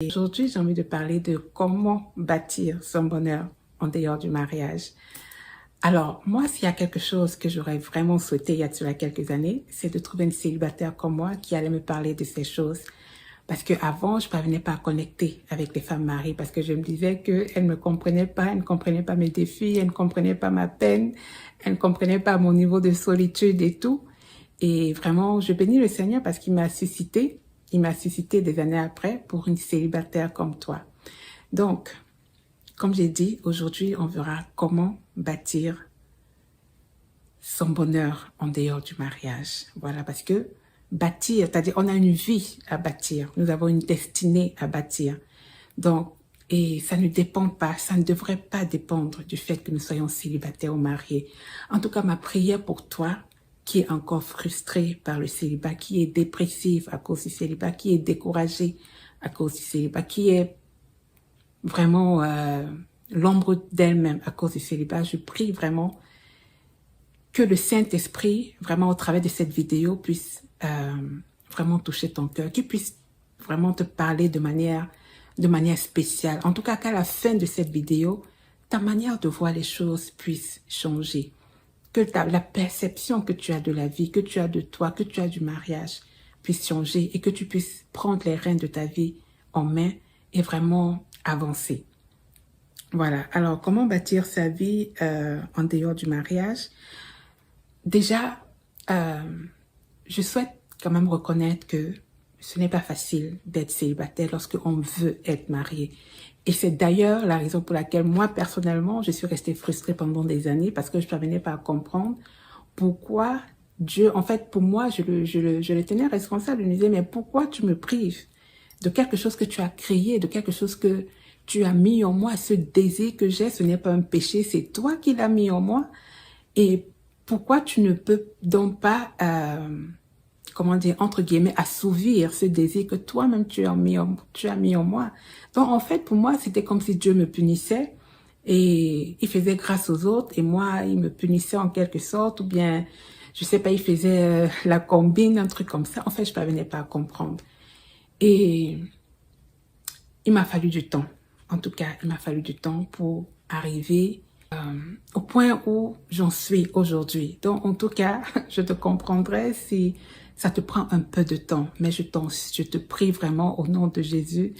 Et aujourd'hui, j'ai envie de parler de comment bâtir son bonheur en dehors du mariage. Alors, moi, s'il y a quelque chose que j'aurais vraiment souhaité il y a cela quelques années, c'est de trouver une célibataire comme moi qui allait me parler de ces choses. Parce que avant, je ne parvenais pas à connecter avec les femmes mariées parce que je me disais qu'elles ne me comprenaient pas, elles ne comprenaient pas mes défis, elles ne comprenaient pas ma peine, elles ne comprenaient pas mon niveau de solitude et tout. Et vraiment, je bénis le Seigneur parce qu'il m'a suscité des années après pour une célibataire comme toi. Donc, comme j'ai dit, aujourd'hui, on verra comment bâtir son bonheur en dehors du mariage. Voilà, parce que bâtir, c'est-à-dire on a une vie à bâtir, nous avons une destinée à bâtir. Donc, et ça ne dépend pas, ça ne devrait pas dépendre du fait que nous soyons célibataires ou mariés. En tout cas, ma prière pour toi, qui est encore frustré par le célibat, qui est dépressive à cause du célibat, qui est découragé à cause du célibat, qui est vraiment l'ombre d'elle-même à cause du célibat, je prie vraiment que le Saint-Esprit, vraiment au travers de cette vidéo, puisse vraiment toucher ton cœur, qu'il puisse vraiment te parler de manière spéciale. En tout cas, qu'à la fin de cette vidéo, ta manière de voir les choses puisse changer. Que la perception que tu as de la vie, que tu as de toi, que tu as du mariage puisse changer et que tu puisses prendre les rênes de ta vie en main et vraiment avancer. Voilà. Alors, comment bâtir sa vie en dehors du mariage? Déjà, je souhaite quand même reconnaître que ce n'est pas facile d'être célibataire lorsque on veut être marié. Et c'est d'ailleurs la raison pour laquelle moi, personnellement, je suis restée frustrée pendant des années parce que je ne parvenais pas à comprendre pourquoi Dieu, en fait, pour moi, je le tenais responsable. Je me disais, mais pourquoi tu me prives de quelque chose que tu as créé, de quelque chose que tu as mis en moi? Ce désir que j'ai, ce n'est pas un péché, c'est toi qui l'as mis en moi. Et pourquoi tu ne peux donc pas, comment dire, entre guillemets, assouvir ce désir que toi-même tu as mis en moi? Donc, en fait, pour moi, c'était comme si Dieu me punissait et il faisait grâce aux autres et moi, il me punissait en quelque sorte ou bien, je sais pas, il faisait la combine, un truc comme ça. En fait, je ne parvenais pas à comprendre. Et il m'a fallu du temps. En tout cas, il m'a fallu du temps pour arriver au point où j'en suis aujourd'hui. Donc, en tout cas, je te comprendrai si ça te prend un peu de temps. Mais je te prie vraiment au nom de Jésus.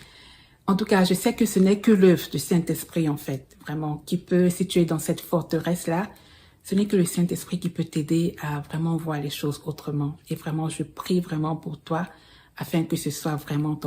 En tout cas, je sais que ce n'est que l'œuvre du Saint-Esprit, en fait, vraiment, qui peut, si tu es dans cette forteresse-là, ce n'est que le Saint-Esprit qui peut t'aider à vraiment voir les choses autrement. Et vraiment, je prie vraiment pour toi, afin que ce soit vraiment